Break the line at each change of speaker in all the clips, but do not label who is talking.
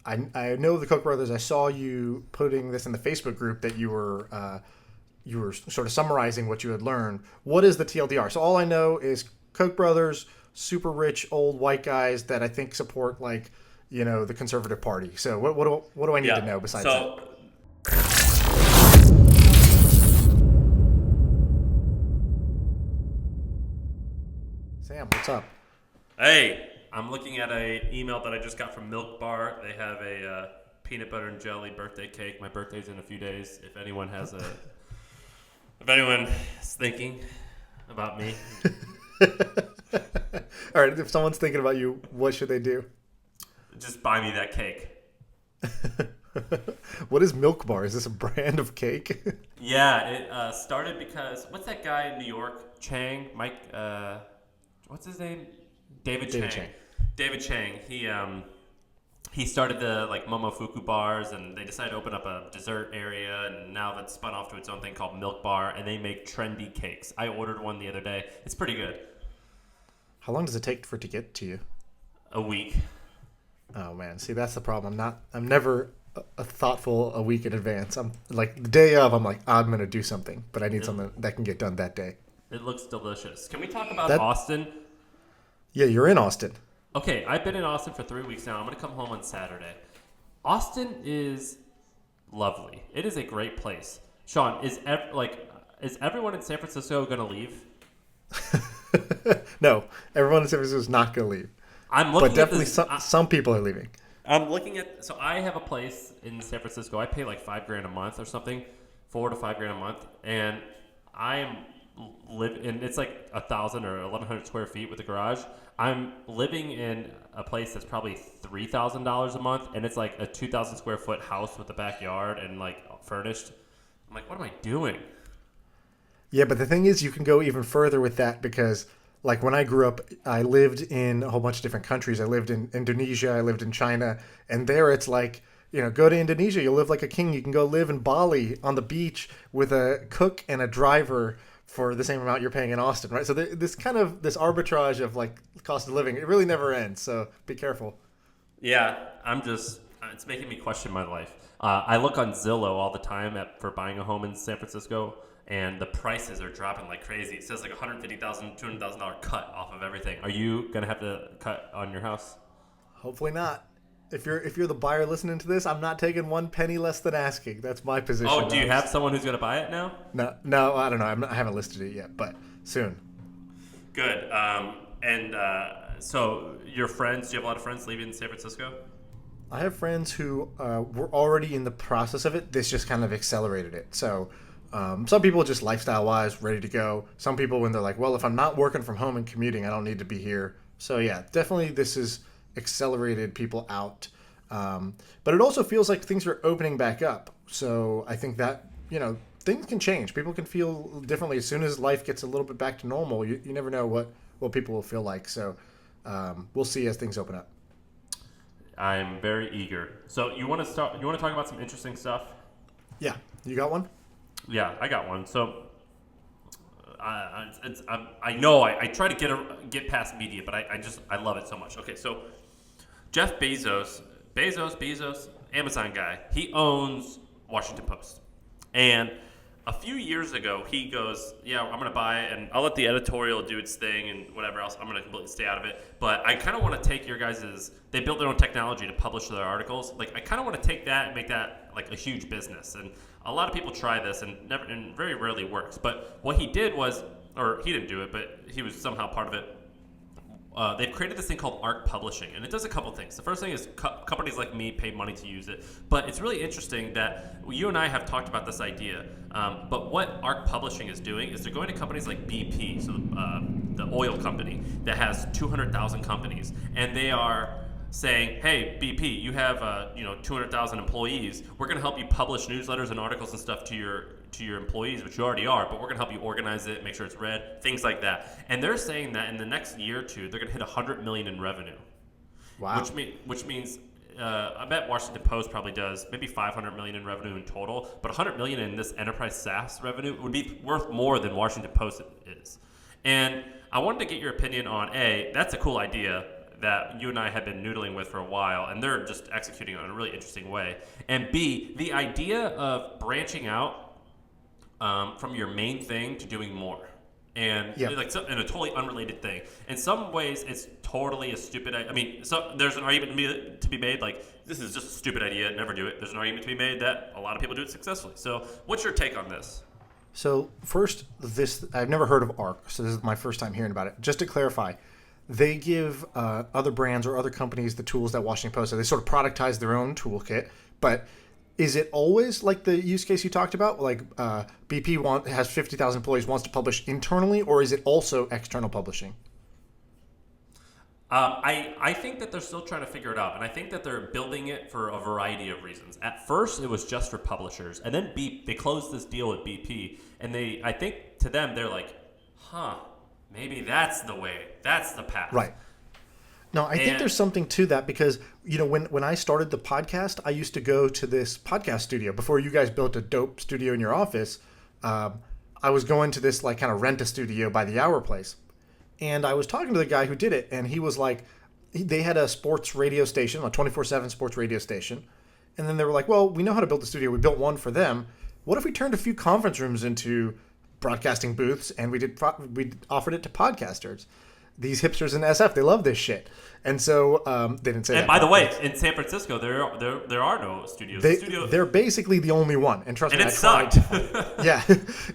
I know the Koch brothers. I saw you putting this in the Facebook group that you were sort of summarizing what you had learned. What is the TLDR? So all I know is Koch brothers, super rich old white guys that I think support the conservative party. So what do I need to know besides that? Sam, what's up?
Hey, I'm looking at an email that I just got from Milk Bar. They have a peanut butter and jelly birthday cake. My birthday's in a few days. If anyone is thinking about me.
All right, if someone's thinking about you, what should they do?
Just buy me that cake.
What is Milk Bar? Is this a brand of cake?
Yeah, it started because, what's that guy in New York? Chang? Mike, what's his name? David Chang. David Chang. He started the Momofuku bars, and they decided to open up a dessert area, and now that's spun off to its own thing called Milk Bar, and they make trendy cakes. I ordered one the other day. It's pretty good.
How long does it take for it to get to you?
A week.
Oh man, see that's the problem. I'm never a thoughtful a week in advance. I'm like the day of. I'm like I'm gonna do something, but I need something that can get done that day.
It looks delicious. Can we talk about Austin?
Yeah, you're in Austin.
Okay, I've been in Austin for 3 weeks now. I'm going to come home on Saturday. Austin is lovely. It is a great place. Shaan, is everyone in San Francisco going to leave?
No, everyone in San Francisco is not going to leave.
But
definitely some people are leaving.
I'm looking at. So I have a place in San Francisco. I pay like $5,000 a month or something, $4,000 to $5,000 a month, and I am and it's like 1,000 or 1,100 square feet with a garage. I'm living in a place that's probably $3,000 a month, and it's like a 2,000 square foot house with a backyard and furnished. I'm like, what am I doing?
Yeah, but the thing is, you can go even further with that because, when I grew up, I lived in a whole bunch of different countries. I lived in Indonesia, I lived in China, and there it's go to Indonesia, you'll live like a king. You can go live in Bali on the beach with a cook and a driver for the same amount you're paying in Austin, right? So this arbitrage of cost of living, it really never ends. So be careful.
Yeah, it's making me question my life. I look on Zillow all the time for buying a home in San Francisco, and the prices are dropping like crazy. It says $150,000, $200,000 cut off of everything. Are you gonna have to cut on your house?
Hopefully not. If you're the buyer listening to this, I'm not taking one penny less than asking. That's my position.
Oh, do you have someone who's going to buy it now?
No, I don't know. I haven't listed it yet, but soon.
Good. So your friends, do you have a lot of friends leaving San Francisco?
I have friends who were already in the process of it. This just kind of accelerated it. So some people just lifestyle-wise ready to go. Some people when they're like, well, if I'm not working from home and commuting, I don't need to be here. So yeah, definitely this is accelerated people out, but it also feels like things are opening back up. So I think that things can change. People can feel differently as soon as life gets a little bit back to normal. You never know what people will feel like. So we'll see as things open up.
I'm very eager. So you want to talk about some interesting stuff?
Yeah, you got one?
Yeah, I got one. So I know I try to get past media, but I love it so much. Okay, so Jeff Bezos, Amazon guy, he owns Washington Post. And a few years ago, he goes, yeah, I'm going to buy it, and I'll let the editorial do its thing and whatever else. I'm going to completely stay out of it. But I kind of want to take your guys' they built their own technology to publish their articles. I kind of want to take that and make that a huge business. And a lot of people try this and very rarely works. But what he did was, or he didn't do it, but he was somehow part of it. They've created this thing called ARC Publishing, and it does a couple things. The first thing is companies like me pay money to use it, but it's really interesting that you and I have talked about this idea. But what ARC Publishing is doing is they're going to companies like BP, so the oil company that has 200,000 companies, and they are saying, hey, BP, you have 200,000 employees. We're going to help you publish newsletters and articles and stuff to your employees, which you already are, but we're going to help you organize it, make sure it's read, things like that. And they're saying that in the next year or two, they're going to hit $100 million in revenue.
Wow.
Which means I bet Washington Post probably does maybe $500 million in revenue in total, but $100 million in this enterprise SaaS revenue would be worth more than Washington Post is. And I wanted to get your opinion on that's a cool idea. that you and I have been noodling with for a while, and they're just executing it in a really interesting way. And B, the idea of branching out from your main thing to doing more. And like in a totally unrelated thing. In some ways, it's totally a stupid. I mean, so there's an argument to be made. Like this is just a stupid idea. Never do it. There's an argument to be made that a lot of people do it successfully. So, what's your take on this?
So first, I've never heard of ARC, so this is my first time hearing about it. Just to clarify, they give other brands or other companies the tools that Washington Post. So they sort of productize their own toolkit, but. Is it always like the use case you talked about? Like BP has 50,000 employees, wants to publish internally, or is it also external publishing?
I think that they're still trying to figure it out, and I think that they're building it for a variety of reasons. At first, it was just for publishers, and then they closed this deal with BP, and I think to them, they're like, maybe that's the way, that's the path.
Right. No, I think there's something to that because, when I started the podcast, I used to go to this podcast studio. Before you guys built a dope studio in your office, I was going to this like kind of rent a studio by the hour place. And I was talking to the guy who did it, and he was like, they had a sports radio station, a 24/7 sports radio station. And then they were like, well, we know how to build the studio. We built one for them. What if we turned a few conference rooms into broadcasting booths and we offered it to podcasters? These hipsters in SF, they love this shit. And so they didn't say that.
And by the way, in San Francisco, there are no studios.
They're basically the only one. And trust me,
it sucked.
Yeah.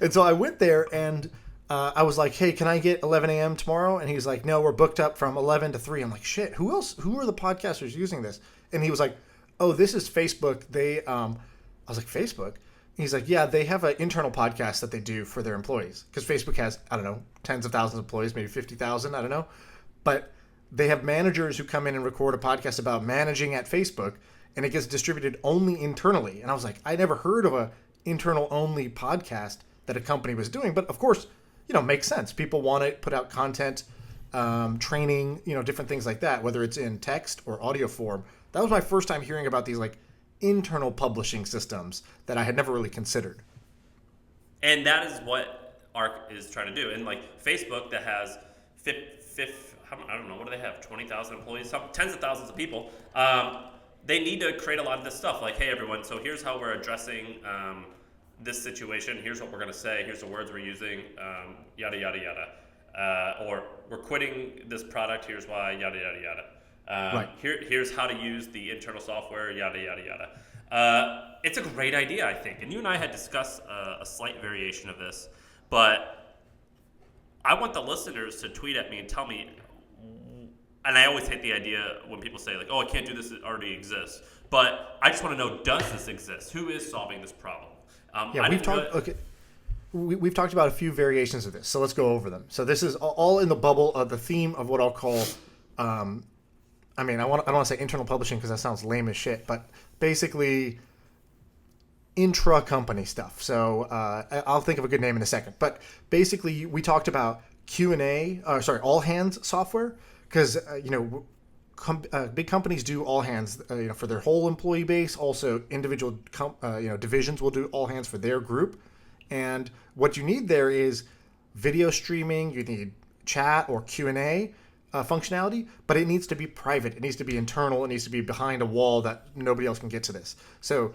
And so I went there and I was like, hey, can I get 11 a.m. tomorrow? And he's like, no, we're booked up from 11 to 3. I'm like, shit, who else? Who are the podcasters using this? And he was like, oh, this is Facebook. I was like, Facebook? And he's like, yeah, they have an internal podcast that they do for their employees. Because Facebook has, I don't know, tens of thousands of employees, maybe 50,000, I don't know. But they have managers who come in and record a podcast about managing at Facebook, and it gets distributed only internally. And I was like, I never heard of a internal-only podcast that a company was doing. But, of course, makes sense. People want to put out content, training, different things like that, whether it's in text or audio form. That was my first time hearing about these, like, internal publishing systems that I had never really considered.
And that is what ARC is trying to do. And like Facebook that has I don't know, what do they have? 20,000 employees, tens of thousands of people. They need to create a lot of this stuff. Like, hey, everyone, so here's how we're addressing this situation. Here's what we're going to say. Here's the words we're using, yada, yada, yada. Or we're quitting this product. Here's why, yada, yada, yada.
Right.
Here's how to use the internal software, yada, yada, yada. It's a great idea, I think. And you and I had discussed a slight variation of this. But I want the listeners to tweet at me and tell me, and I always hate the idea when people say, like, oh, I can't do this, it already exists. But I just want to know, does this exist? Who is solving this problem?
We've talked about a few variations of this, so let's go over them. So this is all in the bubble of the theme of what I'll call I don't want to say internal publishing because that sounds lame as shit, but basically intra-company stuff. So I'll think of a good name in a second. But basically, we talked about all hands software because big companies do all hands for their whole employee base. Also, individual divisions will do all hands for their group. And what you need there is video streaming. You need chat or Q&A. Functionality, but it needs to be private. It needs to be internal. It needs to be behind a wall that nobody else can get to this. So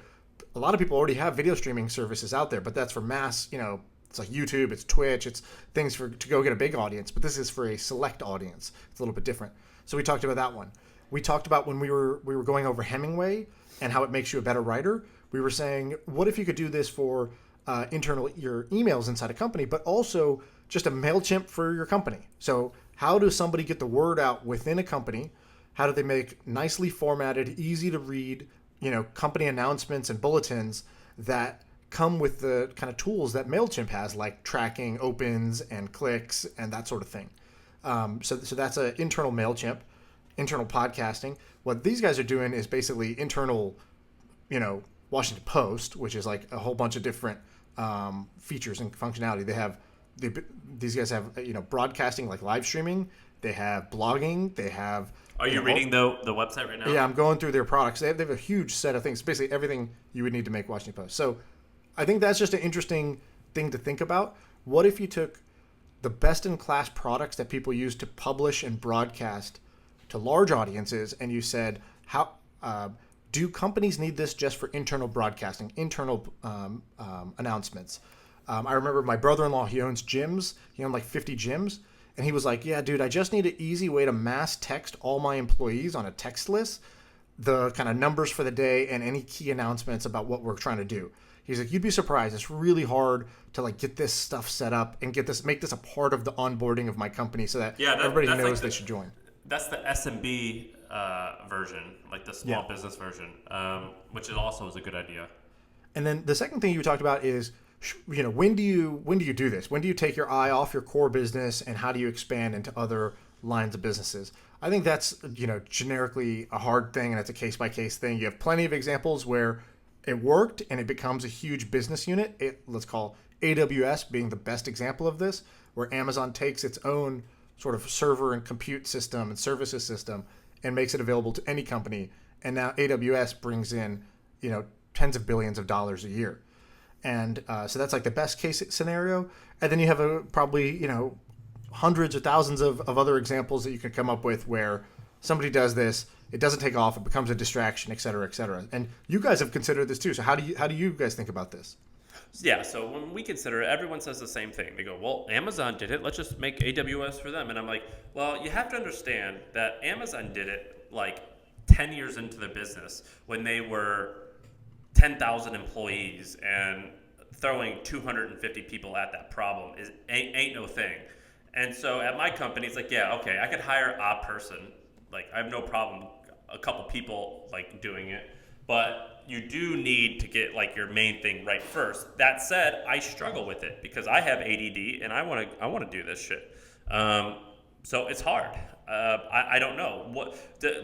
a lot of people already have video streaming services out there, but that's for mass, it's like YouTube, it's Twitch, it's things to go get a big audience, but this is for a select audience. It's a little bit different. So we talked about that one. We talked about when we were going over Hemingway and how it makes you a better writer. We were saying, what if you could do this for your emails inside a company, but also just a MailChimp for your company. So how does somebody get the word out within a company? How do they make nicely formatted, easy to read, company announcements and bulletins that come with the kind of tools that MailChimp has, like tracking opens and clicks and that sort of thing. So that's an internal MailChimp, internal podcasting. What these guys are doing is basically internal, Washington Post, which is like a whole bunch of different features and functionality. These guys have broadcasting, like live streaming. They have blogging. They have.
Are you reading the website right now?
Yeah, I'm going through their products. They have a huge set of things. Basically everything you would need to make Washington Post. So I think that's just an interesting thing to think about. What if you took the best in class products that people use to publish and broadcast to large audiences and you said, how do companies need this just for internal broadcasting, internal announcements? I remember my brother-in-law, he owns gyms. He owned like 50 gyms. And he was like, yeah, dude, I just need an easy way to mass text all my employees on a text list, the kind of numbers for the day and any key announcements about what we're trying to do. He's like, you'd be surprised. It's really hard to like get this stuff set up and make this a part of the onboarding of my company so that everybody knows like they should join.
That's the SMB version, like the small business version, which is also is a good idea.
And then the second thing you talked about is, when do you do this? When do you take your eye off your core business and how do you expand into other lines of businesses? I think that's, generically a hard thing and it's a case by case thing. You have plenty of examples where it worked and it becomes a huge business unit. Let's call AWS being the best example of this, where Amazon takes its own sort of server and compute system and services system and makes it available to any company. And now AWS brings in, tens of billions of dollars a year. And so that's like the best case scenario. And then you have probably, hundreds or thousands of other examples that you could come up with where somebody does this, it doesn't take off, it becomes a distraction, et cetera, et cetera. And you guys have considered this too. So how do you guys think about this?
Yeah, so when we consider it, everyone says the same thing. They go, well, Amazon did it. Let's just make AWS for them. And I'm like, well, you have to understand that Amazon did it like 10 years into their business when they were 10,000 employees, and throwing 250 people at that problem ain't no thing. And so at my company, it's like, yeah, okay, I could hire a person. Like, I have no problem, a couple people like doing it. But you do need to get like your main thing right first. That said, I struggle with it because I have ADD and I want to do this shit. So it's hard. I don't know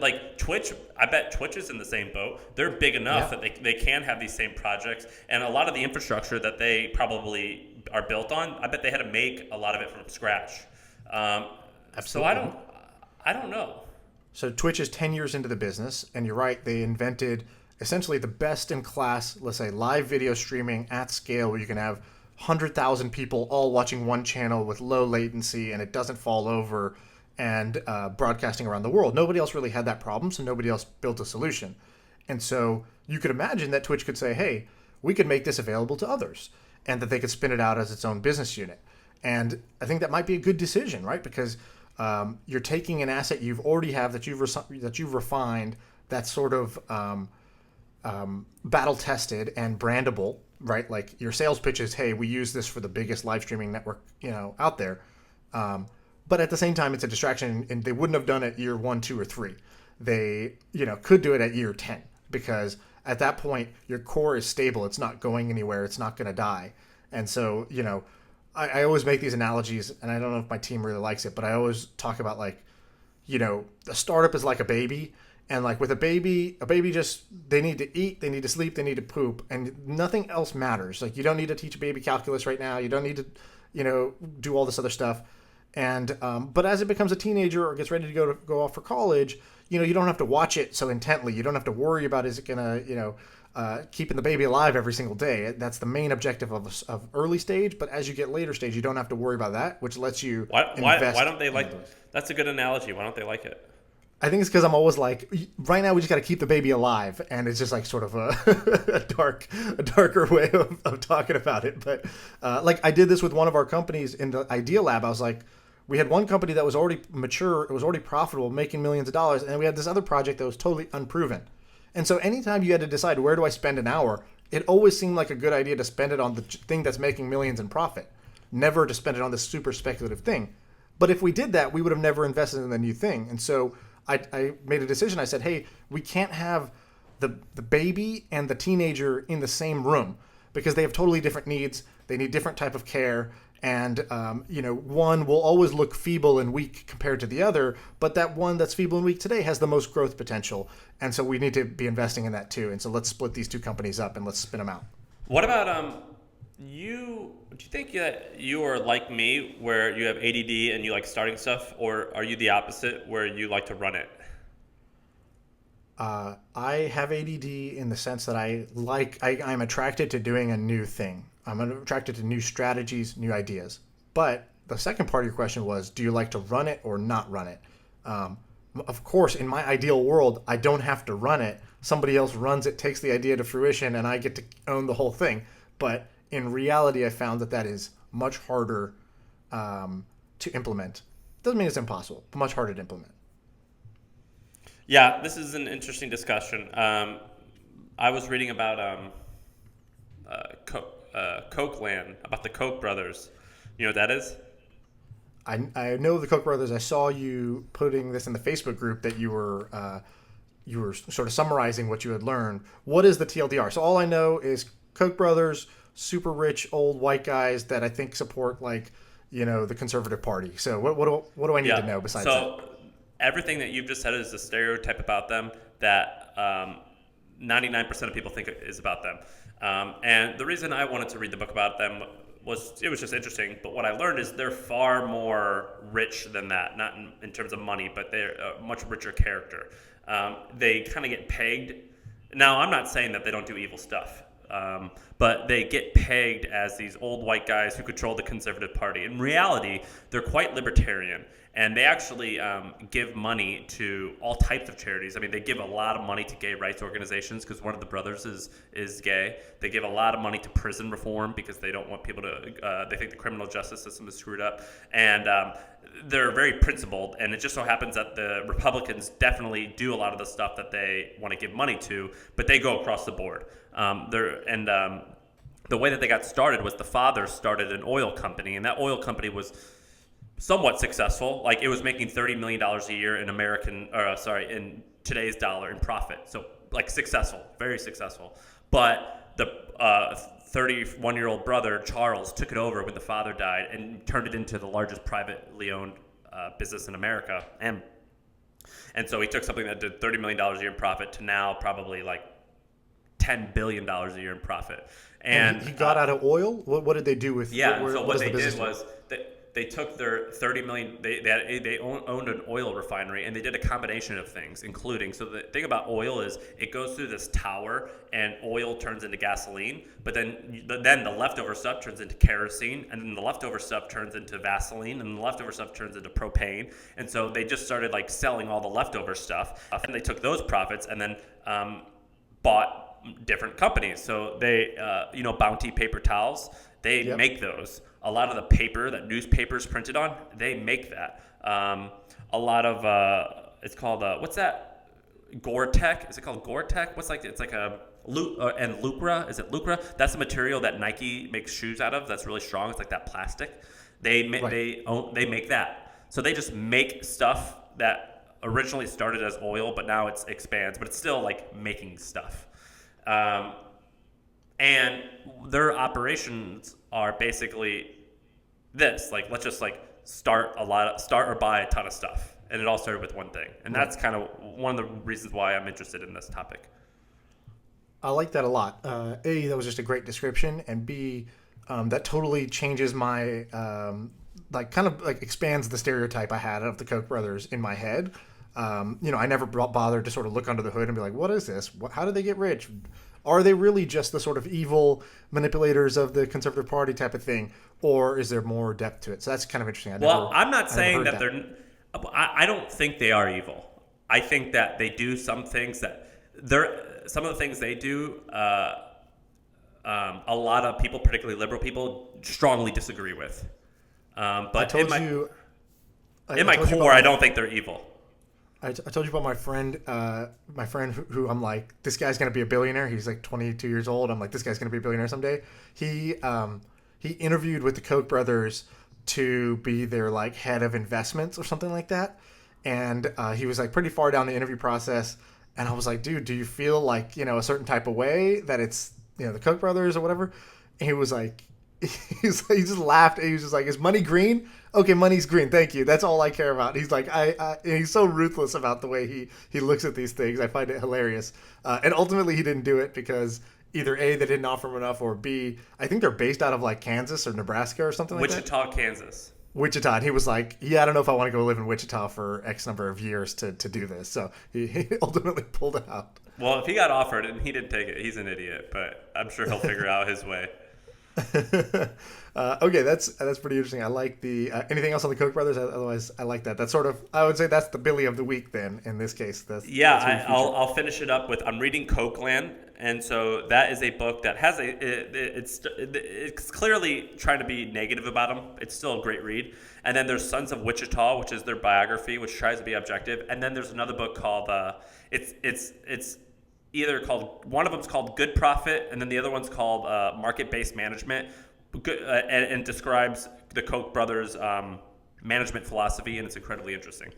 like Twitch. I bet Twitch is in the same boat. They're big enough that they can have these same projects, and a lot of the infrastructure that they probably are built on, I bet they had to make a lot of it from scratch.
Absolutely.
So I don't know.
So Twitch is 10 years into the business, and you're right. They invented essentially the best in class, let's say, live video streaming at scale, where you can have 100,000 people all watching one channel with low latency, and it doesn't fall over. And broadcasting around the world. Nobody else really had that problem, so nobody else built a solution. And so you could imagine that Twitch could say, hey, we could make this available to others, and that they could spin it out as its own business unit. And I think that might be a good decision, right? Because you're taking an asset you've already have that you've refined, that's sort of battle tested and brandable, right? Like your sales pitch is, hey, we use this for the biggest live streaming network, out there. But at the same time, it's a distraction, and they wouldn't have done it year 1, 2, or 3. They, could do it at year 10, because at that point, your core is stable. It's not going anywhere. It's not going to die. And so, I always make these analogies, and I don't know if my team really likes it, but I always talk about like, the startup is like a baby. And like with a baby just, they need to eat, they need to sleep, they need to poop, and nothing else matters. Like you don't need to teach a baby calculus right now. You don't need to, do all this other stuff. And but as it becomes a teenager or gets ready to go off for college, you don't have to watch it so intently. You don't have to worry about, is it gonna keeping the baby alive every single day. That's the main objective of early stage. But as you get later stage, you don't have to worry about that, which lets you invest. Why don't they like?
That's a good analogy. Why don't they like it?
I think it's because I'm always like, right now we just got to keep the baby alive, and it's just like sort of a darker way of talking about it. But like I did this with one of our companies in the Idea Lab. I was like, we had one company that was already mature, it was already profitable, making millions of dollars, and then we had this other project that was totally unproven. And so anytime you had to decide, where do I spend an hour, it always seemed like a good idea to spend it on the thing that's making millions in profit, never to spend it on this super speculative thing. But if we did that, we would have never invested in the new thing. And so I made a decision. I said, hey, we can't have the baby and the teenager in the same room, because they have totally different needs. They need different type of care. And, one will always look feeble and weak compared to the other, but that one that's feeble and weak today has the most growth potential. And so we need to be investing in that too. And so let's split these two companies up and let's spin them out.
What about you? Do you think that you are like me, where you have ADD and you like starting stuff, or are you the opposite, where you like to run it?
I have ADD in the sense that I'm attracted to doing a new thing. I'm attracted to new strategies, new ideas. But the second part of your question was, do you like to run it or not run it? Of course, in my ideal world, I don't have to run it. Somebody else runs it, takes the idea to fruition, and I get to own the whole thing. But in reality, I found that that is much harder to implement. Doesn't mean it's impossible, but much harder to implement.
Yeah, this is an interesting discussion. I was reading about Cokeland, about the Koch brothers. You know what that is?
I know the Koch brothers. I saw you putting this in the Facebook group that you were sort of summarizing what you had learned. What is the TLDR? So all I know is Koch brothers, super rich old white guys that I think support the conservative party. So what do I need to know besides that?
So everything that you've just said is a stereotype about them that 99% of people think is about them. And the reason I wanted to read the book about them was it was just interesting. But what I learned is they're far more rich than that, not in terms of money, but they're a much richer character. They kind of get pegged. Now, I'm not saying that they don't do evil stuff. But they get pegged as these old white guys who control the conservative party. In reality, they're quite libertarian, and they actually give money to all types of charities. I mean, they give a lot of money to gay rights organizations because one of the brothers is gay. They give a lot of money to prison reform because they don't want people to. They think the criminal justice system is screwed up, and they're very principled. And it just so happens that the Republicans definitely do a lot of the stuff that they want to give money to, but they go across the board. The way that they got started was the father started an oil company, and that oil company was somewhat successful. Like it was making $30 million a year in today's dollar in profit. So like successful, very successful. But the 31-year-old brother, Charles, took it over when the father died and turned it into the largest privately owned business in America. And so he took something that did $30 million a year in profit to now probably like $10 billion a year in profit. And
he got out of oil? What did they do with?
So what they did was they took their $30 million. They owned an oil refinery, and they did a combination of things, including. So the thing about oil is it goes through this tower, and oil turns into gasoline. But then the leftover stuff turns into kerosene, and then the leftover stuff turns into Vaseline, and the leftover stuff turns into propane. And so they just started like selling all the leftover stuff, and they took those profits and then bought different companies. So they, Bounty paper towels, they make those. A lot of the paper that newspapers printed on, they make that. A lot of, it's called, what's that? Gore-Tex? Is it called Gore-Tex? It's like a, and Lucra, is it Lucra? That's the material that Nike makes shoes out of that's really strong. It's like that plastic. They make that. So they just make stuff that originally started as oil, but now it expands, but it's still like making stuff. And their operations are basically this, like, let's just like start or buy a ton of stuff. And it all started with one thing. And that's kind of one of the reasons why I'm interested in this topic.
I like that a lot. A, that was just a great description. And B, that totally changes my, expands the stereotype I had of the Koch brothers in my head. I never bothered to sort of look under the hood and be like, what is this? How did they get rich? Are they really just the sort of evil manipulators of the conservative party type of thing? Or is there more depth to it? So that's kind of interesting.
I'm not saying that they're... I don't think they are evil. I think that they do some things that... Some of the things they do, a lot of people, particularly liberal people, strongly disagree with. But in my core, I don't think they're evil.
I told you about my friend who I'm like, this guy's going to be a billionaire. He's like 22 years old. I'm like, this guy's going to be a billionaire someday. He interviewed with the Koch brothers to be their like head of investments or something like that. And he was like pretty far down the interview process. And I was like, dude, do you feel like, a certain type of way that it's, the Koch brothers or whatever? And he was like, he just laughed. And he was just like, is money green? Okay, money's green. Thank you. That's all I care about. He's like, and he's so ruthless about the way he looks at these things. I find it hilarious. And ultimately he didn't do it because either A, they didn't offer him enough, or B, I think they're based out of like Kansas or Nebraska or something like that.
Wichita, Kansas.
Wichita. And he was like, I don't know if I want to go live in Wichita for X number of years to do this. So he ultimately pulled it out.
Well, if he got offered and he didn't take it, he's an idiot. But I'm sure he'll figure out his way.
Okay, that's pretty interesting. I like the anything else on the Koch brothers. Otherwise, I like that. That's sort of I would say that's the Billy of the week. Then in this case,
Yeah,
that's who you feature.
I'll finish it up with I'm reading Cokeland, and so that is a book that has it's clearly trying to be negative about them. It's still a great read. And then there's Sons of Wichita, which is their biography, which tries to be objective. And then there's another book called it's either called one of them's called Good Profit, and then the other one's called Market Based Management, and describes the Koch brothers' management philosophy, and it's incredibly interesting.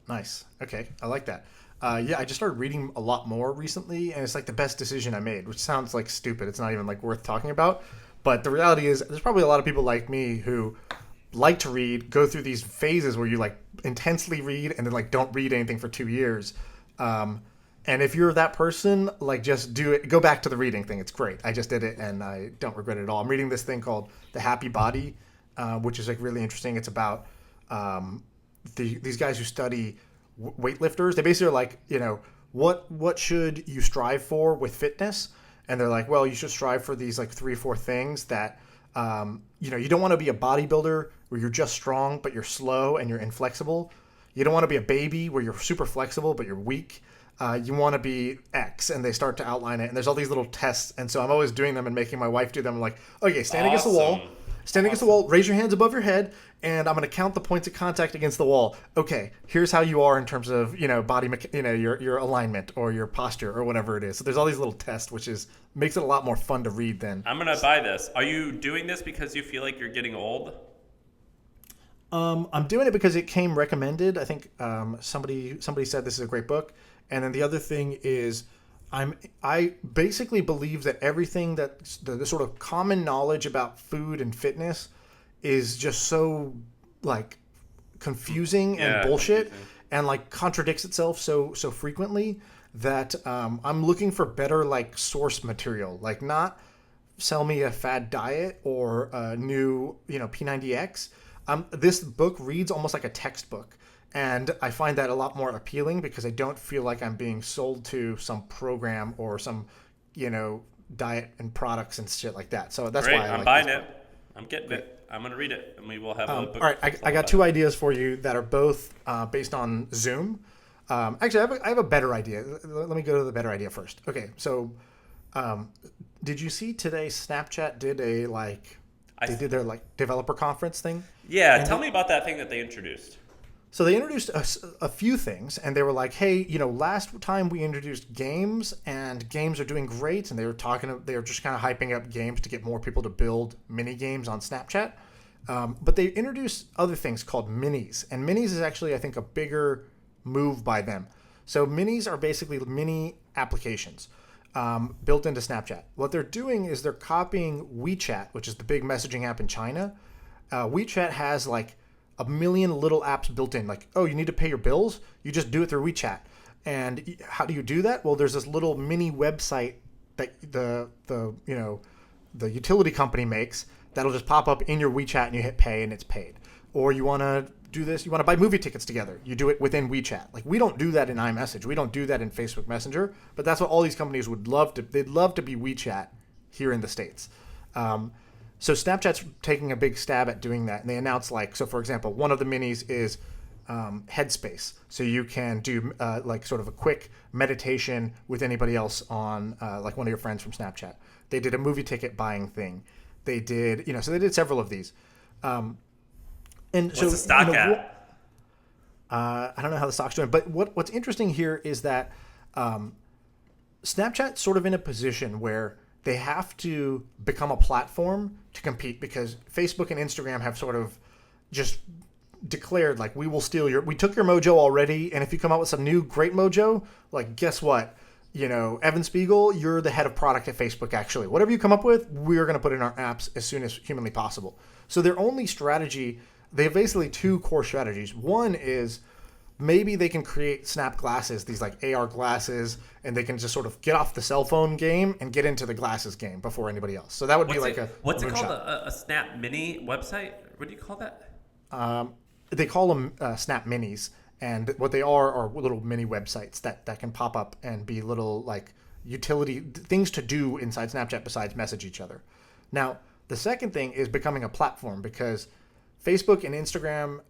Nice. Okay, I like that. Yeah, I just started reading a lot more recently, and it's like the best decision I made, which sounds like stupid. It's not even like worth talking about, but the reality is, there's probably a lot of people like me who like to read, go through these phases where you like intensely read and then like don't read anything for 2 years. And if you're that person, like just do it. Go back to the reading thing. It's great. I just did it and I don't regret it at all. I'm reading this thing called The Happy Body, which is like really interesting. It's about these guys who study weightlifters. They basically are like, what should you strive for with fitness? And they're like, well, you should strive for these like 3 or 4 things that, you don't want to be a bodybuilder where you're just strong, but you're slow and you're inflexible. You don't want to be a baby where you're super flexible, but you're weak. You want to be X, and they start to outline it. And there's all these little tests. And so I'm always doing them and making my wife do them. I'm like, okay, stand against the wall. Stand against the wall, raise your hands above your head, and I'm going to count the points of contact against the wall. Okay, here's how you are in terms of, body, your alignment or your posture or whatever it is. So there's all these little tests, which makes it a lot more fun to read than.
I'm going to buy this. Are you doing this because you feel like you're getting old?
I'm doing it because it came recommended. I think somebody said this is a great book. And then the other thing is I basically believe that everything that the sort of common knowledge about food and fitness is just so like confusing and bullshit and like contradicts itself so frequently that I'm looking for better like source material, like not sell me a fad diet or a new P90X. This book reads almost like a textbook. And I find that a lot more appealing because I don't feel like I'm being sold to some program or some, diet and products and shit like that. So that's
Great.
why
I'm buying it. I'm getting it. I'm going to read it, and we will have a book.
All right, I got 2 ideas for you that are both based on Zoom. Actually, I have a better idea. Let me go to the better idea first. Okay, so did you see today Snapchat did they did their developer conference thing?
Yeah,
and
tell me about that thing that they introduced.
So they introduced a few things, and they were like, "Hey, last time we introduced games, and games are doing great." And they were just kind of hyping up games to get more people to build mini games on Snapchat. But they introduced other things called minis, and minis is actually, I think, a bigger move by them. So minis are basically mini applications built into Snapchat. What they're doing is they're copying WeChat, which is the big messaging app in China. WeChat has like 1 million little apps built in, like, oh, you need to pay your bills? You just do it through WeChat. And how do you do that? Well, there's this little mini website that the utility company makes that'll just pop up in your WeChat and you hit pay and it's paid. Or you want to do this, you want to buy movie tickets together. You do it within WeChat. Like, we don't do that in iMessage. We don't do that in Facebook Messenger, but that's what all these companies would love to. They'd love to be WeChat here in the States. So Snapchat's taking a big stab at doing that, and they announced for example, one of the minis is Headspace, so you can do sort of a quick meditation with anybody else on like one of your friends from Snapchat. They did a movie ticket buying thing. They did, so they did several of these. And
What's
so
the stock at?
I don't know how the stock's doing, but what's interesting here is that Snapchat's sort of in a position where they have to become a platform to compete because Facebook and Instagram have sort of just declared like, we took your mojo already, and if you come out with some new great mojo, like, guess what? Evan Spiegel, you're the head of product at Facebook actually. Whatever you come up with, we're going to put in our apps as soon as humanly possible. So their only strategy, they have basically 2 core strategies. One is maybe they can create Snap glasses, these like AR glasses, and they can just sort of get off the cell phone game and get into the glasses game before anybody else. So that would be like
what's it called? A Snap Mini website? What do you call that?
They call them Snap Minis, and what they are little mini websites that can pop up and be little like utility things to do inside Snapchat besides message each other. Now, The second thing is becoming a platform, because Facebook and Instagram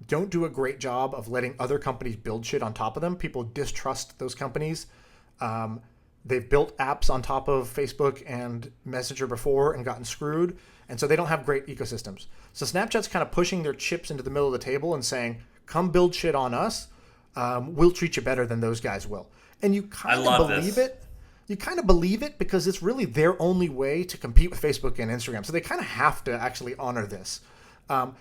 don't do a great job of letting other companies build shit on top of them. People distrust those companies. They've built apps on top of Facebook and Messenger before and gotten screwed. And so they don't have great ecosystems. So Snapchat's kind of pushing their chips into the middle of the table and saying, come build shit on us. We'll treat you better than those guys will. And you kind of believe it. You kind of believe it because it's really their only way to compete with Facebook and Instagram. So they kind of have to actually honor this.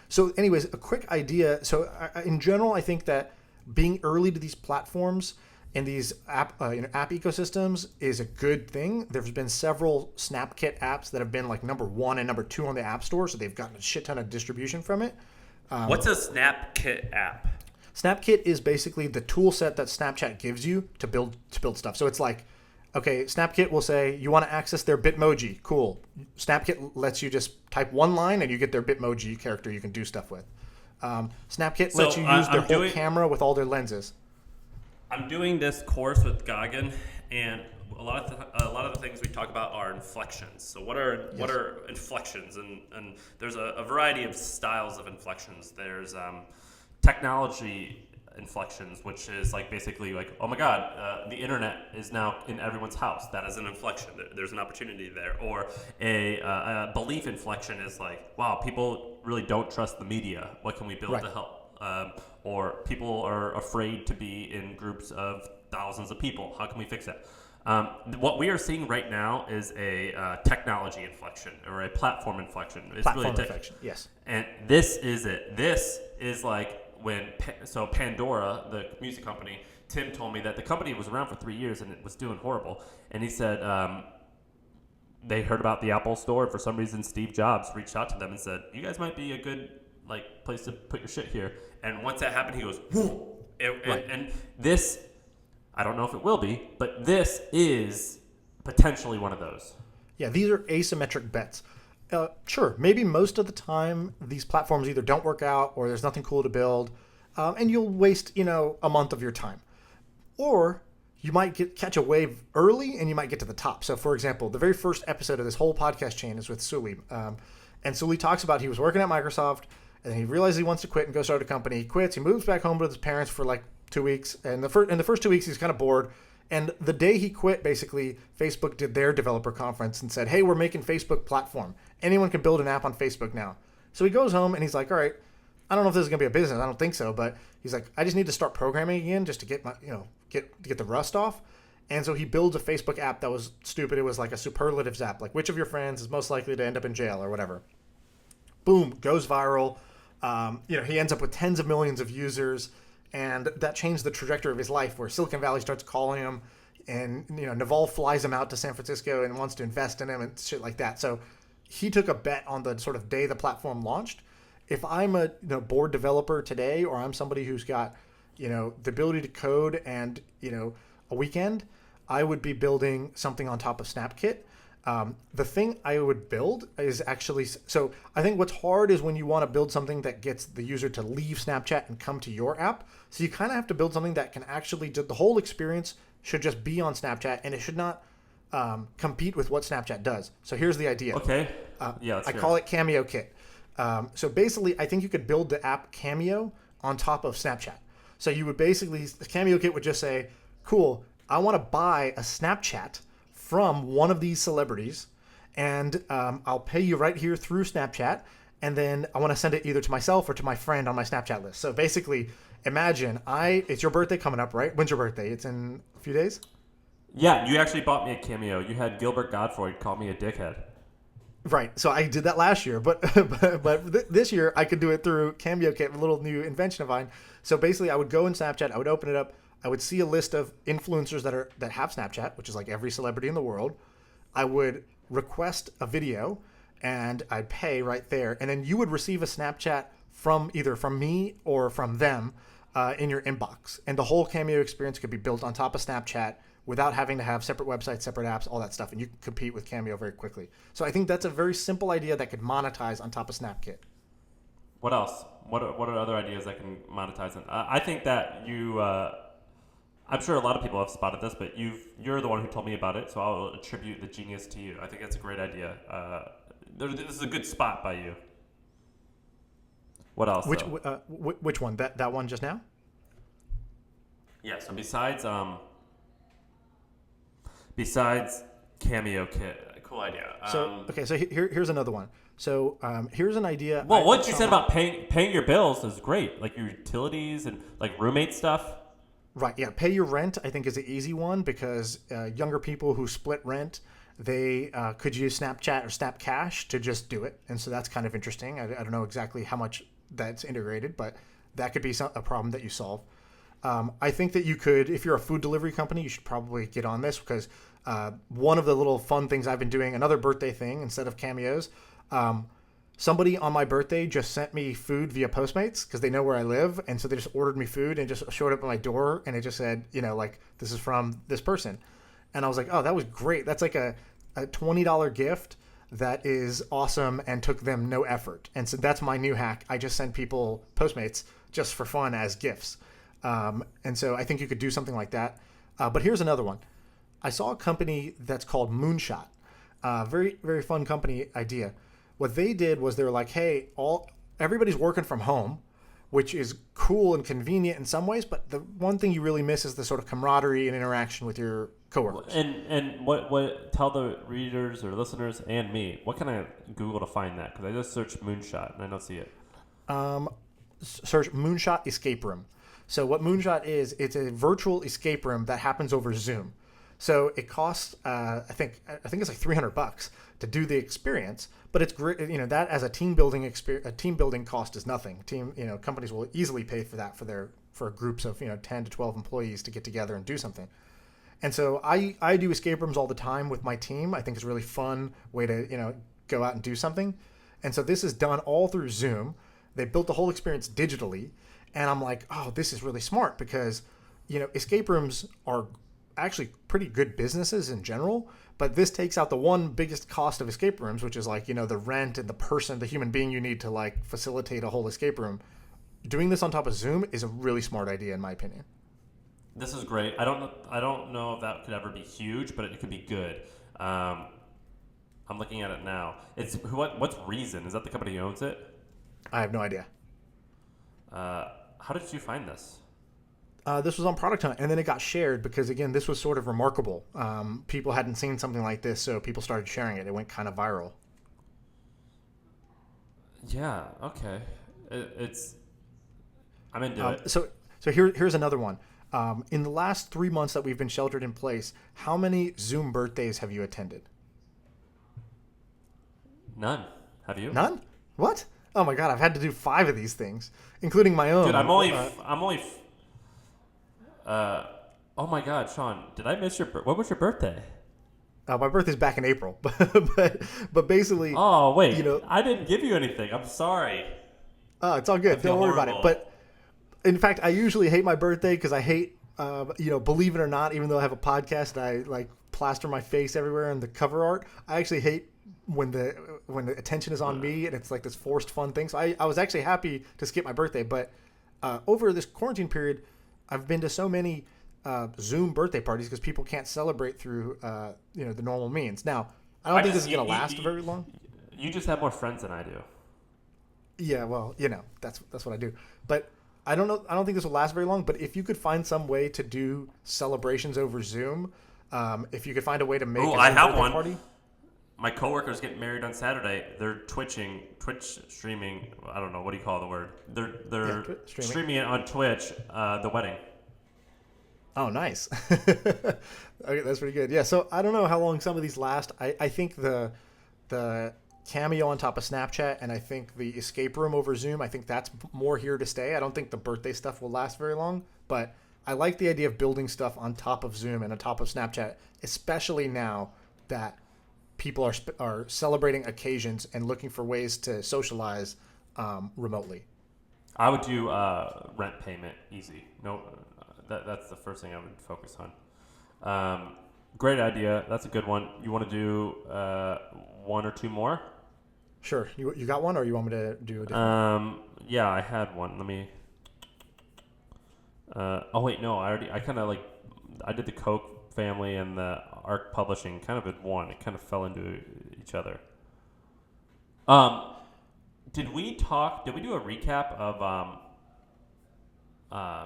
So anyways, a quick idea. So in general, I think that being early to these platforms and these app ecosystems is a good thing. There's been several SnapKit apps that have been like number 1 and number 2 on the App Store, so they've gotten a shit ton of distribution from it.
What's a SnapKit app?
SnapKit is basically the tool set that Snapchat gives you to build stuff. So it's like, okay, SnapKit will say, you want to access their Bitmoji. Cool. SnapKit lets you just type one line and you get their Bitmoji character you can do stuff with. SnapKit lets you use their whole camera with all their lenses.
I'm doing this course with Goggin, and a lot of the things we talk about are inflections. So what are inflections? And there's a variety of styles of inflections. There's technology inflections, which is like basically like, oh my God, the internet is now in everyone's house. That is an inflection. There's an opportunity there. Or a belief inflection is like, wow, people really don't trust the media. What can we build to help? Or people are afraid to be in groups of thousands of people. How can we fix that? What we are seeing right now is a technology inflection or a platform inflection. It's
platform inflection, yes.
And this is it. This is like when Pandora, the music company, Tim told me that the company was around for 3 years and it was doing horrible. And he said they heard about the Apple Store. For some reason, Steve Jobs reached out to them and said, "You guys might be a good place to put your shit here." And once that happened, he goes, and this, I don't know if it will be, but this is potentially one of those.
Yeah, these are asymmetric bets. Sure, maybe most of the time these platforms either don't work out or there's nothing cool to build, and you'll waste a month of your time. Or you might catch a wave early and you might get to the top. So for example, the very first episode of this whole podcast chain is with Sully. And Sully talks about he was working at Microsoft, and then he realizes he wants to quit and go start a company. He quits. He moves back home with his parents for like 2 weeks. And in the first 2 weeks, he's kind of bored. And the day he quit, basically, Facebook did their developer conference and said, "Hey, we're making Facebook platform. Anyone can build an app on Facebook now." So he goes home and he's like, "All right, I don't know if this is gonna be a business. I don't think so." But he's like, "I just need to start programming again just to get my get the rust off." And so he builds a Facebook app that was stupid. It was like a superlatives app, like which of your friends is most likely to end up in jail or whatever. Boom, goes viral. He ends up with tens of millions of users, and that changed the trajectory of his life, where Silicon Valley starts calling him, and Naval flies him out to San Francisco and wants to invest in him and shit like that. So he took a bet on the sort of day the platform launched. If I'm a board developer today, or I'm somebody who's got the ability to code and a weekend, I would be building something on top of SnapKit. The thing I would build is actually, so I think what's hard is when you want to build something that gets the user to leave Snapchat and come to your app. So you kind of have to build something that can actually do, the whole experience should just be on Snapchat, and it should not compete with what Snapchat does. So here's the idea.
Okay.
I call it Cameo Kit. So basically, I think you could build the app Cameo on top of Snapchat. So you would basically, the Cameo Kit would just say, cool, I want to buy a Snapchat from one of these celebrities, and I'll pay you right here through Snapchat, and then I want to send it either to myself or to my friend on my Snapchat list. So basically, imagine it's your birthday coming up, right? When's your birthday? It's in a few days?
Yeah, you actually bought me a Cameo. You had Gilbert Gottfried call me a dickhead.
Right, so I did that last year, but this year I could do it through Cameo Kit, a little new invention of mine. So basically, I would go in Snapchat, I would open it up, I would see a list of influencers that have Snapchat, which is like every celebrity in the world. I would request a video, and I'd pay right there. And then you would receive a Snapchat from either from me or from them in your inbox. And the whole Cameo experience could be built on top of Snapchat without having to have separate websites, separate apps, all that stuff. And you can compete with Cameo very quickly. So I think that's a very simple idea that could monetize on top of SnapKit.
What else? What are other ideas that can monetize it? I think that you... I'm sure a lot of people have spotted this, but you're the one who told me about it, so I'll attribute the genius to you. I think that's a great idea. this is a good spot by you. What else?
Which one? That one just now?
Yeah. So besides Cameo Kit, cool idea.
So here's another one. So here's an idea.
Well, what you said about paying your bills is great, like your utilities and like roommate stuff.
Right. Yeah. Pay your rent, I think, is an easy one because younger people who split rent, they could use Snapchat or Snap Cash to just do it, and so that's kind of interesting. I don't know exactly how much that's integrated, but that could be a problem that you solve. I think that you could, if you're a food delivery company, you should probably get on this because one of the little fun things I've been doing, another birthday thing instead of Cameos, somebody on my birthday just sent me food via Postmates because they know where I live, and so they just ordered me food and just showed up at my door, and it just said, like, this is from this person. And I was like, oh, that was great. That's like a $20 gift that is awesome and took them no effort. And so that's my new hack. I just send people Postmates just for fun as gifts. And so I think you could do something like that. But here's another one. I saw a company that's called Moonshot. Very, very fun company idea. What they did was they were like, hey, everybody's working from home, which is cool and convenient in some ways, but the one thing you really miss is the sort of camaraderie and interaction with your coworkers.
And what tell the readers or listeners and me, what can I Google to find that? Because I just searched Moonshot and I don't see it.
Search Moonshot Escape Room. So what Moonshot is, it's a virtual escape room that happens over Zoom. So it costs, I think it's like $300 to do the experience, but it's great. That as a team building cost is nothing. Companies will easily pay for that for groups of 10 to 12 employees to get together and do something. And so I do escape rooms all the time with my team. I think it's a really fun way to go out and do something. And so this is done all through Zoom. They built the whole experience digitally, and I'm like, oh, this is really smart because escape rooms are actually pretty good businesses in general, but this takes out the one biggest cost of escape rooms, which is like the rent and the human being you need to like facilitate a whole escape room. Doing this on top of Zoom is a really smart idea in my opinion.
This is great. I don't know if that could ever be huge, but it could be good. I'm looking at it now. It's what's Reason? Is that the company who owns it?
I have no idea.
How did you find this?
This was on Product Hunt, and then it got shared because, again, this was sort of remarkable. People hadn't seen something like this, so people started sharing it. It went kind of viral.
Yeah, okay. I'm into it.
So here's another one. In the last 3 months that we've been sheltered in place, how many Zoom birthdays have you attended?
None. Have you?
None? What? Oh my God, I've had to do 5 of these things, including my own.
Dude, oh my God, Shaan, did I miss what was your birthday?
My birthday's back in April, but basically.
Oh wait, I didn't give you anything. I'm sorry.
It's all good. Don't worry about it. But in fact, I usually hate my birthday because I hate, believe it or not, even though I have a podcast and I like plaster my face everywhere in the cover art, I actually hate when the attention is on me and it's like this forced fun thing. So I was actually happy to skip my birthday, but over this quarantine period, I've been to so many Zoom birthday parties because people can't celebrate through the normal means. Now, I don't think this is going to last very long.
You just have more friends than I do.
Yeah, well, that's what I do. But I don't know. I don't think this will last very long. But if you could find some way to do celebrations over Zoom, if you could find a way to make
I have
birthday
one.
Party.
My coworker's getting married on Saturday. They're Twitch streaming. I don't know, what do you call the word? They're streaming it on Twitch. The wedding.
Oh, nice. Okay, that's pretty good. Yeah. So I don't know how long some of these last. I think the Cameo on top of Snapchat, and I think the escape room over Zoom, I think that's more here to stay. I don't think the birthday stuff will last very long, but I like the idea of building stuff on top of Zoom and on top of Snapchat, especially now that people are celebrating occasions and looking for ways to socialize remotely.
I would do rent payment easy. No, that's the first thing I would focus on. Great idea. That's a good one. You want to do one or two more?
Sure. You got one, or you want me to do a different?
Yeah, I had one. Let me. Oh wait, no. I did the Koch family and the Arc Publishing kind of in one. It kind of fell into each other. Um, did we talk? Did we do a recap of uh,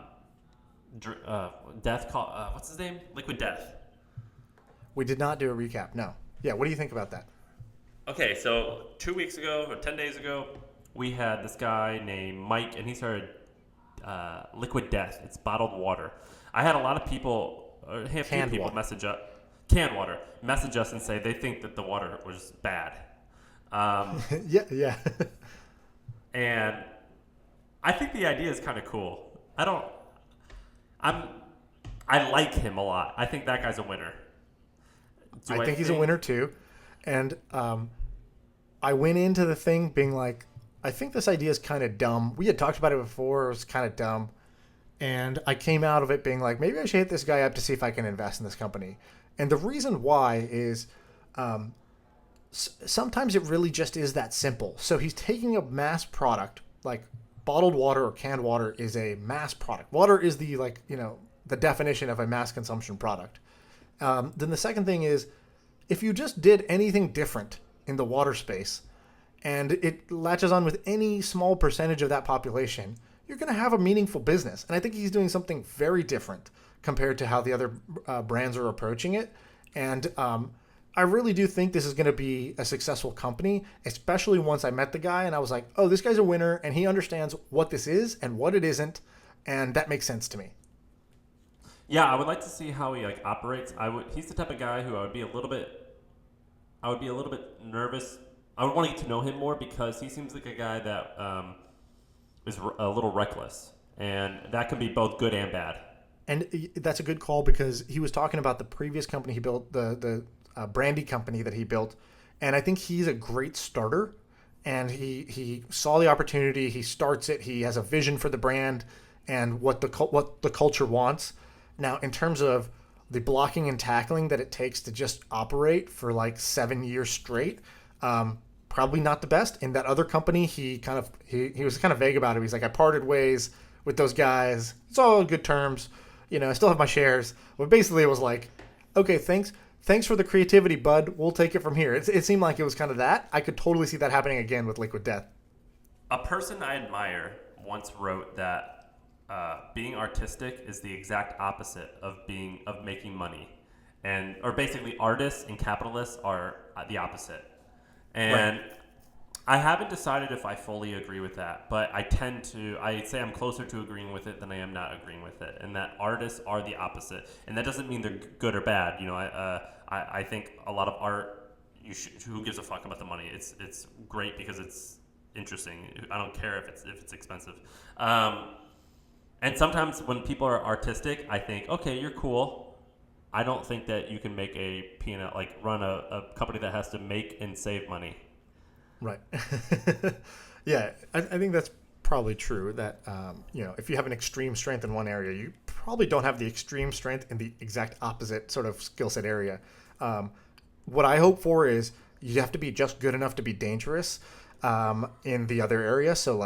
Death? Call, what's his name? Liquid Death.
We did not do a recap. No. Yeah. What do you think about that?
Okay, so 2 weeks ago or 10 days ago, we had this guy named Mike, and he started Liquid Death. It's bottled water. I had a lot of people, or a few
Canned
people
water.
canned water, message us and say they think that the water was bad. Um,
Yeah. Yeah.
and I think the idea is kind of cool. I'm, I like him a lot. I think that guy's a winner.
I think he's a winner too. And I went into the thing being like, I think this idea is kind of dumb. We had talked about it before. It was kind of dumb. And I came out of it being like, maybe I should hit this guy up to see if I can invest in this company. And the reason why is sometimes it really just is that simple. So he's taking a mass product, like bottled water or canned water is a mass product. Water is the, like, the definition of a mass consumption product. Then the second thing is, if you just did anything different in the water space and it latches on with any small percentage of that population, you're going to have a meaningful business. And I think he's doing something very different compared to how the other brands are approaching it. And I really do think this is going to be a successful company, especially once I met the guy and I was like, oh, this guy's a winner and he understands what this is and what it isn't. And that makes sense to me.
Yeah, I would like to see how he operates. He's the type of guy who I would be a little bit nervous. I would want to get to know him more because he seems like a guy that is a little reckless, and that can be both good and bad.
And that's a good call because he was talking about the previous company he built, the brandy company that he built, and I think he's a great starter. And he saw the opportunity. He starts it. He has a vision for the brand and what the culture wants. Now, in terms of the blocking and tackling that it takes to just operate for like 7 years straight, probably not the best. In that other company, he was kind of vague about it. He's like, I parted ways with those guys. It's all good terms. I still have my shares. But basically, it was like, okay, thanks for the creativity, bud. We'll take it from here. It seemed like it was kind of that. I could totally see that happening again with Liquid Death.
A person I admire once wrote that being artistic is the exact opposite of making money, or basically artists and capitalists are the opposite. And right. I haven't decided if I fully agree with that, but I'd say I'm closer to agreeing with it than I am not agreeing with it, and that artists are the opposite. And that doesn't mean they're good or bad. I think a lot of art, who gives a fuck about the money? It's great because it's interesting. I don't care if it's expensive. And sometimes when people are artistic, I think, okay, you're cool. I don't think that you can make a P&L, run a company that has to make and save money.
Right. Yeah, I think that's probably true that, if you have an extreme strength in one area, you probably don't have the extreme strength in the exact opposite sort of skill set area. What I hope for is you have to be just good enough to be dangerous in the other area. So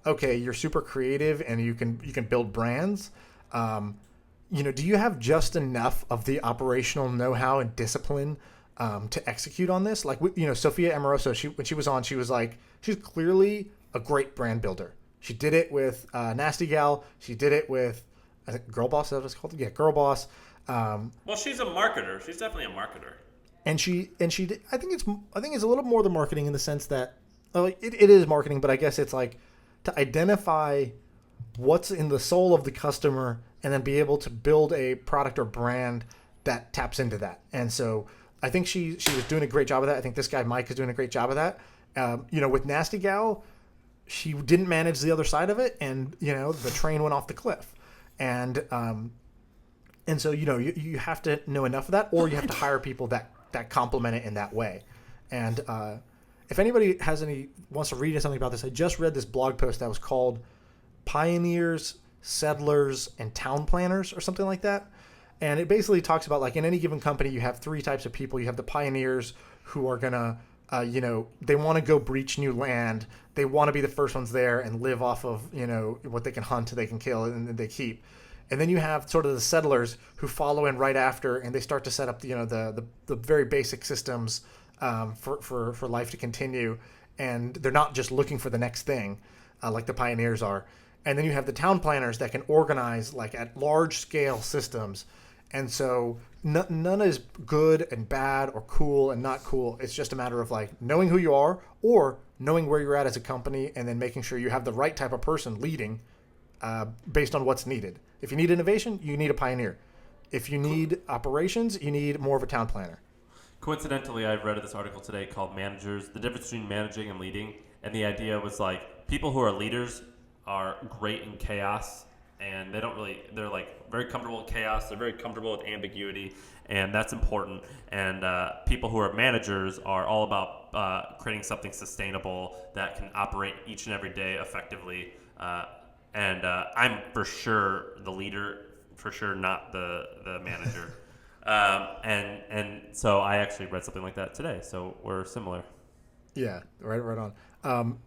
okay, you're super creative and you can build brands. Do you have just enough of the operational know-how and discipline to execute on this? Sophia Amoroso, when she was on, she was like, she's clearly a great brand builder. She did it with Nasty Gal. She did it with, I think, Girl Boss. Is that what it's called? Yeah, Girl Boss.
Well, she's a marketer. She's definitely a marketer.
And she did, I think it's a little more than marketing in the sense that it is marketing, but I guess it's like to identify what's in the soul of the customer and then be able to build a product or brand that taps into that. And so I think she was doing a great job of that. I think this guy Mike is doing a great job of that. With Nasty Gal, she didn't manage the other side of it, and the train went off the cliff. And so you have to know enough of that, or you have to hire people that complement it in that way. And if anybody wants to read something about this, I just read this blog post that was called Pioneers, Settlers, and Town Planners or something like that. And it basically talks about in any given company, you have three types of people. You have the pioneers who are going to, they want to go breach new land. They want to be the first ones there and live off of, what they can hunt, they can kill, and they keep. And then you have sort of the settlers who follow in right after, and they start to set up, the very basic systems for life to continue. and they're not just looking for the next thing like the pioneers are. And then you have the town planners that can organize like at large scale systems. And so none is good and bad or cool and not cool. It's just a matter of like knowing who you are or knowing where you're at as a company, and then making sure you have the right type of person leading based on what's needed. If you need innovation, you need a pioneer. If you need operations, you need more of a town planner.
Coincidentally, I read this article today called Managers, the difference between managing and leading. And the idea was like people who are leaders are great in chaos, and they're like very comfortable with chaos. They're very comfortable with ambiguity, and that's important. And people who are managers are all about creating something sustainable that can operate each and every day effectively. And I'm for sure the leader, for sure not the manager. And so I actually read something like that today. So we're similar.
Yeah, right on.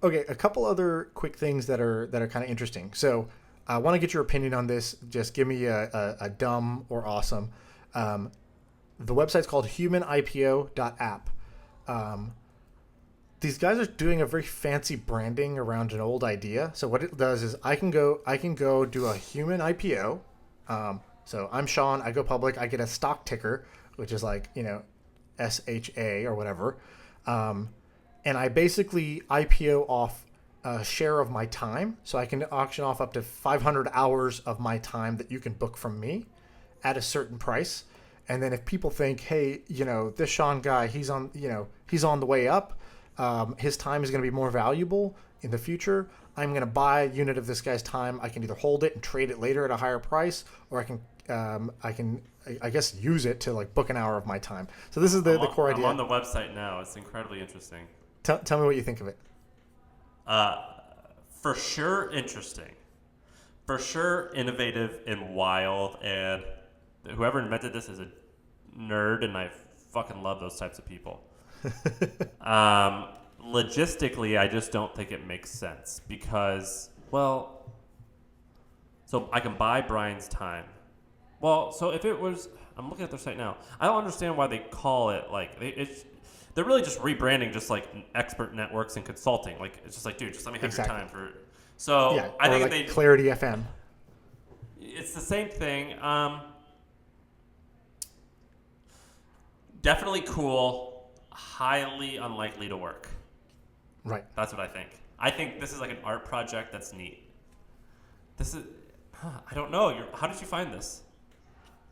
Okay, a couple other quick things that are kind of interesting. So I want to get your opinion on this. Just give me a dumb or awesome. The website's called HumanIPO.app. These guys are doing a very fancy branding around an old idea. So what it does is I can go do a human IPO. So I'm Shaan. I go public. I get a stock ticker, which is like SHA or whatever, and I basically IPO off a share of my time. So I can auction off up to 500 hours of my time that you can book from me at a certain price. And then if people think, hey, this Shaan guy, he's on the way up. His time is going to be more valuable in the future. I'm going to buy a unit of this guy's time. I can either hold it and trade it later at a higher price, or I guess use it to like book an hour of my time. So this is the core idea.
I'm on the website now. It's incredibly interesting.
Tell me what you think of it.
For sure interesting. For sure innovative and wild, and whoever invented this is a nerd, and I fucking love those types of people. Logistically, I just don't think it makes sense because, so I can buy Brian's time. Well, so if it was, I'm looking at their site now. I don't understand why they call it like they're really just rebranding, just like expert networks and consulting. Like it's just like, dude, just let me have your time for. So
yeah,
I think
like
they
Clarity FM.
It's the same thing. Definitely cool. Highly unlikely to work.
Right.
That's what I think. I think this is like an art project that's neat. This is, I don't know. How did you find this?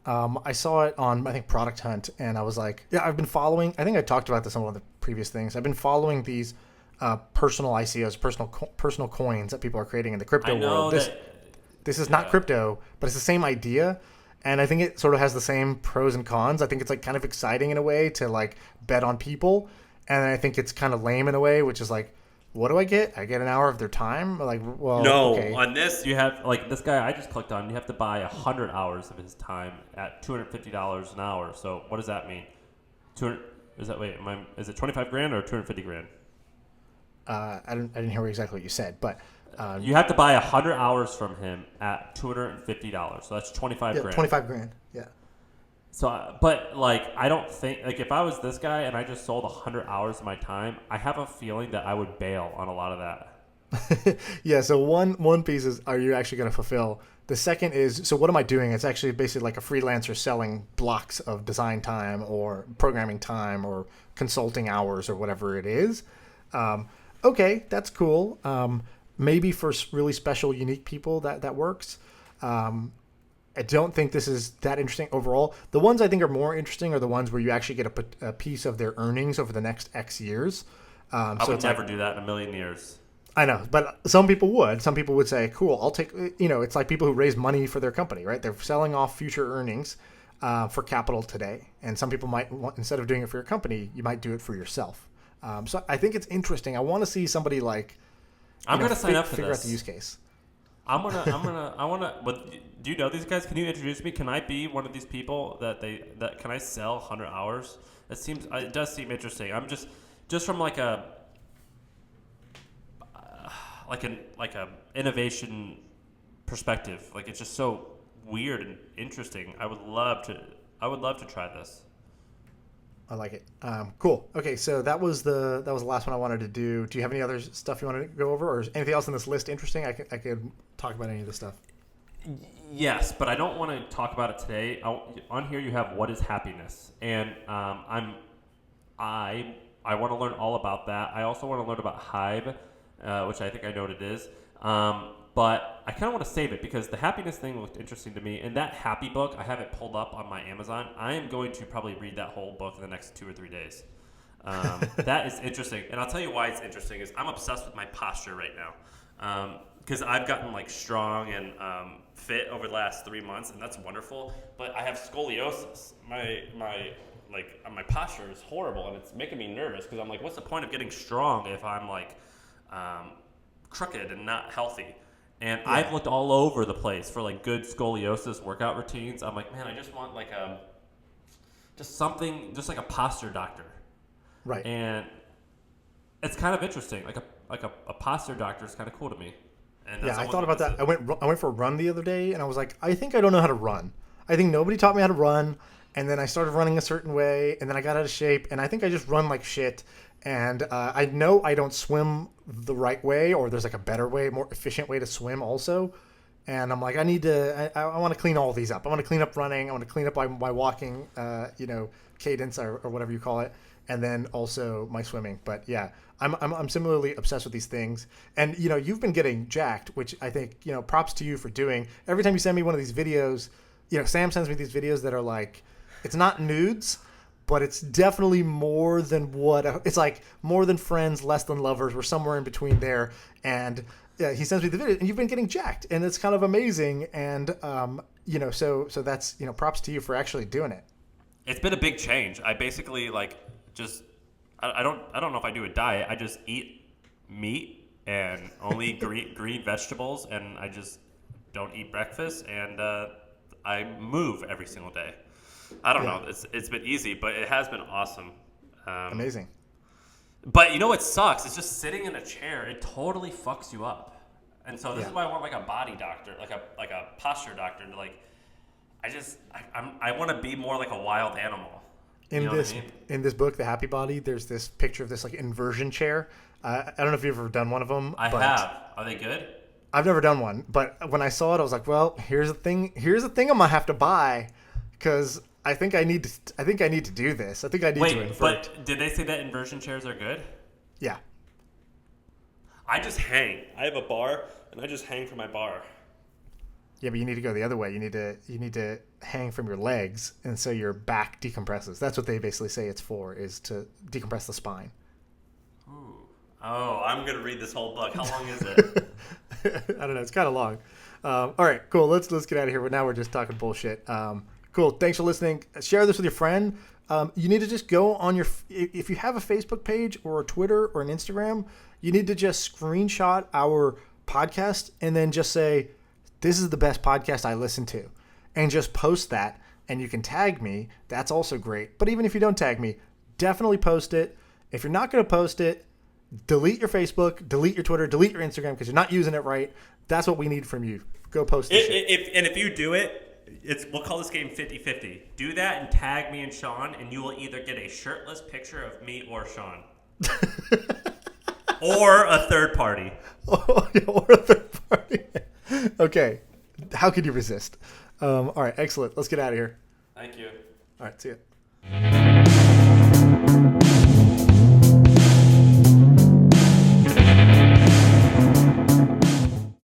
I saw it on, I think, Product Hunt, and I was like, yeah, I've been following, I think I talked about this on one of the previous things. I've been following these personal ICOs, personal coins that people are creating in the crypto world. This is not crypto, but it's the same idea. And I think it sort of has the same pros and cons. I think it's like kind of exciting in a way to like bet on people. And I think it's kind of lame in a way, which is like, what do I get? I get an hour of their time? Like, well,
no.
Okay.
On this, you have like this guy I just clicked on. You have to buy 100 hours of his time at $250 an hour. So what does that mean? 200 is that is it 25 grand or 250 grand?
I didn't hear exactly what you said, but
you have to buy 100 hours from him at $250. So that's 25 grand.
25 grand. Yeah.
So, but like, I don't think like if I was this guy and I just sold 100 hours of my time, I have a feeling that I would bail on a lot of that.
Yeah. So one piece is, are you actually going to fulfill? The second is, so what am I doing? It's actually basically like a freelancer selling blocks of design time or programming time or consulting hours or whatever it is. Okay, that's cool. Maybe for really special, unique people that works. I don't think this is that interesting overall. The ones I think are more interesting are the ones where you actually get a piece of their earnings over the next X years.
I would never do that in a million years.
I know, but some people would. Some people would say, cool, I'll take, it's like people who raise money for their company, right? They're selling off future earnings for capital today. And some people might want, instead of doing it for your company, you might do it for yourself. So I think it's interesting. I want to see somebody like,
I'm going to sign up for
figure
this.
out the use case.
I want to, but do you know these guys? Can you introduce me? Can I be one of these people that can I sell 100 hours? It does seem interesting. I'm just from like a innovation perspective. Like it's just so weird and interesting. I would love to try this.
I like it. Cool. Okay, so that was the last one I wanted to do. Do you have any other stuff you want to go over, or is anything else in this list interesting? I could talk about any of this stuff.
Yes, but I don't want to talk about it today. On here you have what is happiness, and I want to learn all about that. I also want to learn about Hive, which I think I know what it is. But I kind of want to save it because the happiness thing looked interesting to me. And that happy book, I have it pulled up on my Amazon. I am going to probably read that whole book in the next 2 or 3 days. That is interesting. And I'll tell you why it's interesting is I'm obsessed with my posture right now. Because I've gotten like strong and fit over the last 3 months, and that's wonderful. But I have scoliosis. My posture is horrible, and it's making me nervous because I'm like, what's the point of getting strong if I'm like crooked and not healthy? And yeah. I've looked all over the place for like good scoliosis workout routines. I'm like, man, I just want like something, just like a posture doctor.
Right.
And it's kind of interesting. Like a posture doctor is kind of cool to me. And
yeah, I thought about that. I went for a run the other day, and I was like, I think I don't know how to run. I think nobody taught me how to run, and then I started running a certain way, and then I got out of shape, and I think I just run like shit. And I know I don't swim the right way, or there's like a better way, more efficient way to swim also. And I'm like, I want to clean all these up. I want to clean up running. I want to clean up my walking, cadence or whatever you call it. And then also my swimming. But yeah, I'm similarly obsessed with these things. And, you've been getting jacked, which I think, props to you for doing. Every time you send me one of these videos, Sam sends me these videos that are like, it's not nudes, but it's definitely more than it's like more than friends, less than lovers. We're somewhere in between there. And yeah, he sends me the video, and you've been getting jacked, and it's kind of amazing. And, so that's, props to you for actually doing it.
It's been a big change. I basically I don't know if I do a diet. I just eat meat and only green vegetables, and I just don't eat breakfast, and I move every single day. I don't know. It's been easy, but it has been awesome.
Amazing.
But you know what sucks? It's just sitting in a chair. It totally fucks you up. And so this is why I want like a body doctor, like a posture doctor to like. I want to be more like a wild animal.
In this book, The Happy Body, there's this picture of this like inversion chair. I don't know if you've ever done one of them.
I have. Are they good?
I've never done one, but when I saw it, I was like, well, here's the thing I'm gonna have to buy because I think I need to do this. I think I need to invert.
But did they say that inversion chairs are good?
Yeah.
I just hang. I have a bar, and I just hang from my bar.
Yeah, but you need to go the other way. You need to hang from your legs, and so your back decompresses. That's what they basically say it's for, is to decompress the spine.
Ooh. Oh, I'm gonna read this whole book. How long is it?
I don't know. It's kind of long. All right, cool. Let's get out of here. But now we're just talking bullshit. Cool. Thanks for listening. Share this with your friend. You need to just go on if you have a Facebook page or a Twitter or an Instagram, you need to just screenshot our podcast and then just say, this is the best podcast I listen to, and just post that, and you can tag me. That's also great. But even if you don't tag me, definitely post it. If you're not going to post it, delete your Facebook, delete your Twitter, delete your Instagram because you're not using it right. That's what we need from you. Go post it.
If you do it, we'll call this game 50-50. Do that and tag me and Shaan, and you will either get a shirtless picture of me or Shaan. Or a third party.
Or a third party. Okay. How could you resist? All right. Excellent. Let's get out of here.
Thank you.
All right. See ya.